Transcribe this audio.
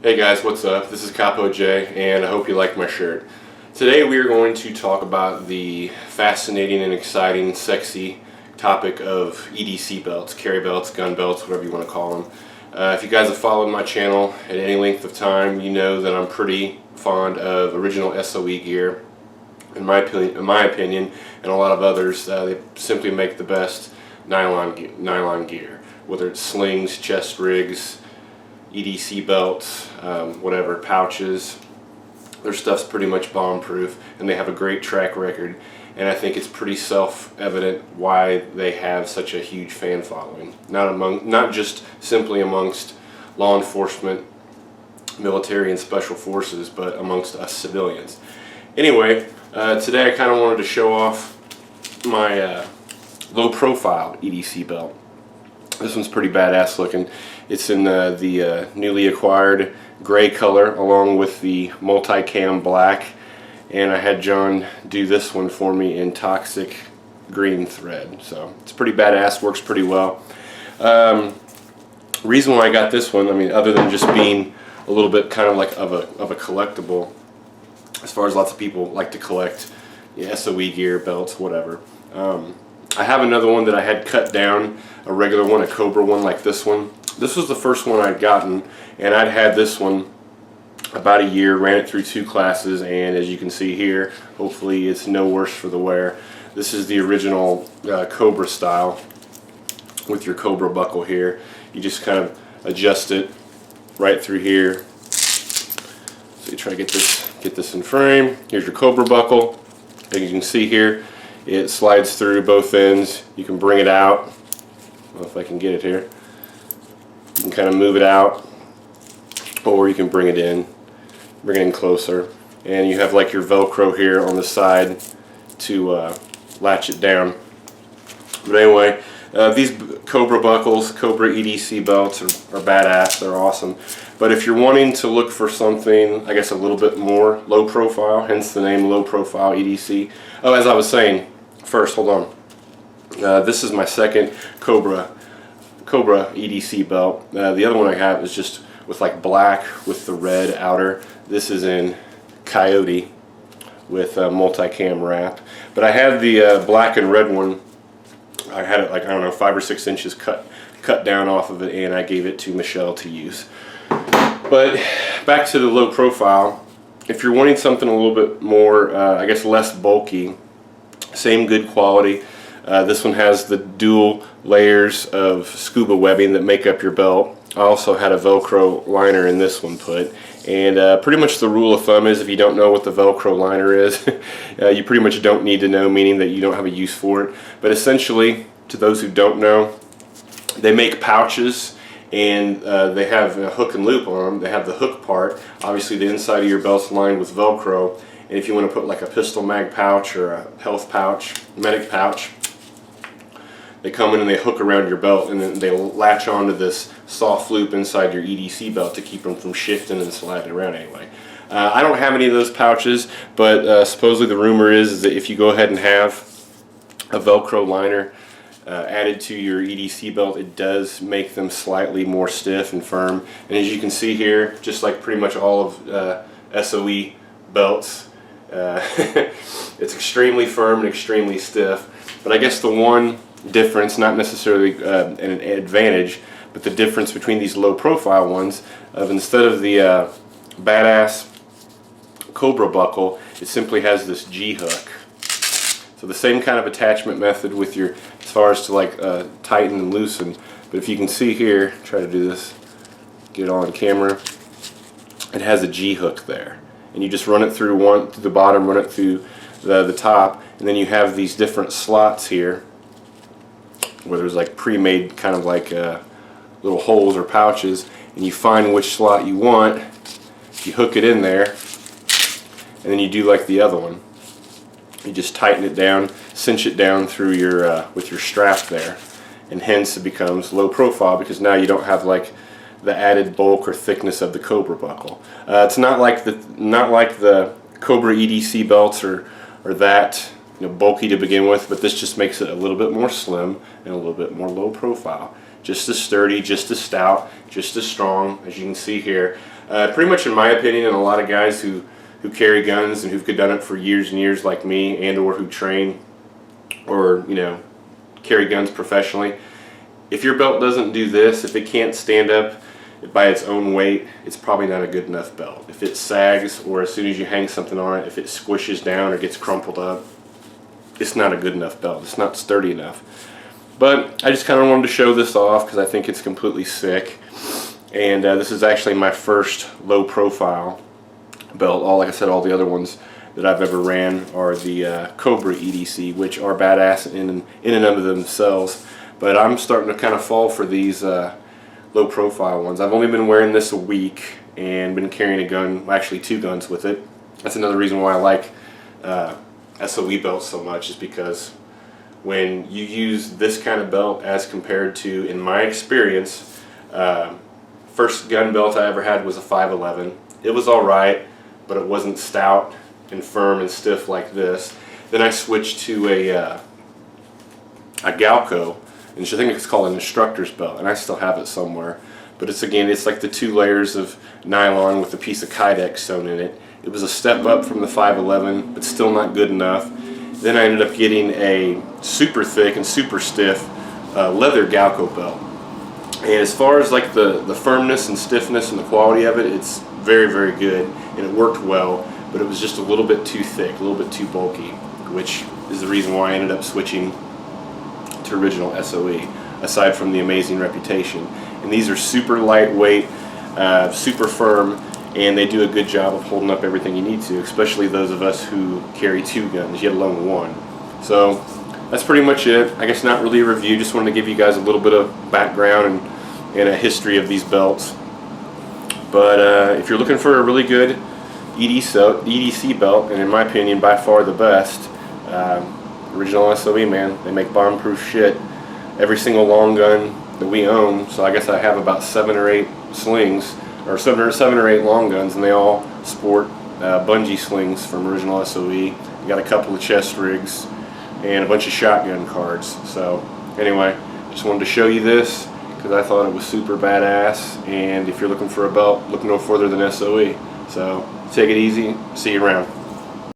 Hey guys, what's up? This is Capo J, and I hope you like my shirt. Today we are going to talk about the fascinating and exciting, sexy topic of EDC belts, carry belts, gun belts, whatever you want to call them. If you guys have followed my channel at any length of time, you know that I'm pretty fond of original S.O.E gear. In my opinion, and a lot of others, they simply make the best nylon gear, whether it's slings, chest rigs, EDC belts, whatever, pouches. Their stuff's pretty much bomb-proof, and they have a great track record. And I think it's pretty self-evident why they have such a huge fan following. Not just simply amongst law enforcement, military, and special forces, but amongst us civilians. Anyway, today I kind of wanted to show off my low-profile EDC belt. This one's pretty badass looking. It's in the newly acquired gray color along with the multi-cam black, and I had John do this one for me in toxic green thread. So it's pretty badass, works pretty well. Reason why I got this one, I mean, other than just being a little bit kind of like of a collectible, as far as lots of people like to collect S.O.E gear, belts, whatever. I have another one that I had cut down, a regular one, a Cobra one like this one. This was the first one I'd gotten, and I'd had this one about a year, ran it through 2 classes, and as you can see here, hopefully it's no worse for the wear. This is the original Cobra style with your Cobra buckle here. You just kind of adjust it right through here. So you try to get this in frame. Here's your Cobra buckle. As you can see here, it slides through both ends. You can bring it out. I don't know if I can get it here. You can kind of move it out, or you can bring it in closer. And you have like your Velcro here on the side to latch it down. But anyway, these Cobra buckles, Cobra EDC belts are badass. They're awesome. But if you're wanting to look for something, I guess a little bit more low profile, hence the name low profile EDC. Oh, as I was saying, first, hold on. This is my second Cobra EDC belt. The other one I have is just with like black with the red outer. This is in Coyote with multi-cam wrap. But I had the black and red one. I had it like, I don't know, 5 or 6 inches cut down off of it, and I gave it to Michelle to use. But back to the low profile. If you're wanting something a little bit more, I guess less bulky, same good quality. This one has the dual layers of scuba webbing that make up your belt. I also had a Velcro liner in this one put, and pretty much the rule of thumb is if you don't know what the Velcro liner is, you pretty much don't need to know, meaning that you don't have a use for it. But essentially, to those who don't know, they make pouches, and they have a hook and loop on them. They have the hook part. Obviously the inside of your belt's lined with Velcro, and if you want to put like a pistol mag pouch or a health pouch, medic pouch, they come in and they hook around your belt, and then they latch onto this soft loop inside your EDC belt to keep them from shifting and sliding around anyway. I don't have any of those pouches, but supposedly the rumor is that if you go ahead and have a Velcro liner added to your EDC belt, it does make them slightly more stiff and firm. And as you can see here, just like pretty much all of S.O.E belts, it's extremely firm and extremely stiff. But I guess the one difference, not necessarily an advantage, but the difference between these low profile ones, instead of the badass Cobra buckle, it simply has this G hook. So the same kind of attachment method with your, as far as to like tighten and loosen. But if you can see here, try to do this, get it on camera, it has a G hook there. And you just run it through the bottom, run it through the top, and then you have these different slots here where there's like pre-made kind of like little holes or pouches, and you find which slot you want, you hook it in there, and then you do like the other one. You just tighten it down, cinch it down through your with your strap there, and hence it becomes low profile, because now you don't have like the added bulk or thickness of the Cobra buckle. It's not like the Cobra EDC belts are that bulky to begin with, but this just makes it a little bit more slim and a little bit more low profile. Just as sturdy, just as stout, just as strong, as you can see here. Pretty much in my opinion, and a lot of guys who carry guns and who've done it for years and years like me, and or who train or, you know, carry guns professionally, if your belt doesn't do this, if it can't stand up by its own weight, it's probably not a good enough belt. If it sags, or as soon as you hang something on it, if it squishes down or gets crumpled up, it's not a good enough belt. It's not sturdy enough. But I just kind of wanted to show this off because I think it's completely sick. And this is actually my first low profile belt. Like I said, all the other ones that I've ever ran are the Cobra EDC, which are badass in and of themselves. But I'm starting to kind of fall for these low profile ones. I've only been wearing this a week and been carrying a gun, actually 2 guns with it. That's another reason why I like S.O.E belts so much, is because when you use this kind of belt as compared to, in my experience, first gun belt I ever had was a 511. It was alright, but it wasn't stout and firm and stiff like this. Then I switched to a Galco, and I think it's called an instructor's belt, and I still have it somewhere. But it's like the 2 layers of nylon with a piece of Kydex sewn in it. It was a step up from the 511, but still not good enough. Then I ended up getting a super thick and super stiff leather Galco belt. And as far as like the firmness and stiffness and the quality of it, it's very, very good, and it worked well, but it was just a little bit too thick, a little bit too bulky, which is the reason why I ended up switching to original S.O.E, aside from the amazing reputation. And these are super lightweight, super firm, and they do a good job of holding up everything you need to, especially those of us who carry 2 guns, yet alone 1. So that's pretty much it. I guess not really a review, just wanted to give you guys a little bit of background and a history of these belts. But if you're looking for a really good EDC belt, and in my opinion by far the best, original S.O.E, man. They make bomb-proof shit. Every single long gun that we own, so I guess I have about 7 or 8 slings, or 7 or 8 long guns, and they all sport bungee slings from original S.O.E. We got a couple of chest rigs and a bunch of shotgun cards. So anyway, just wanted to show you this because I thought it was super badass, and if you're looking for a belt, look no further than S.O.E. So take it easy, see you around.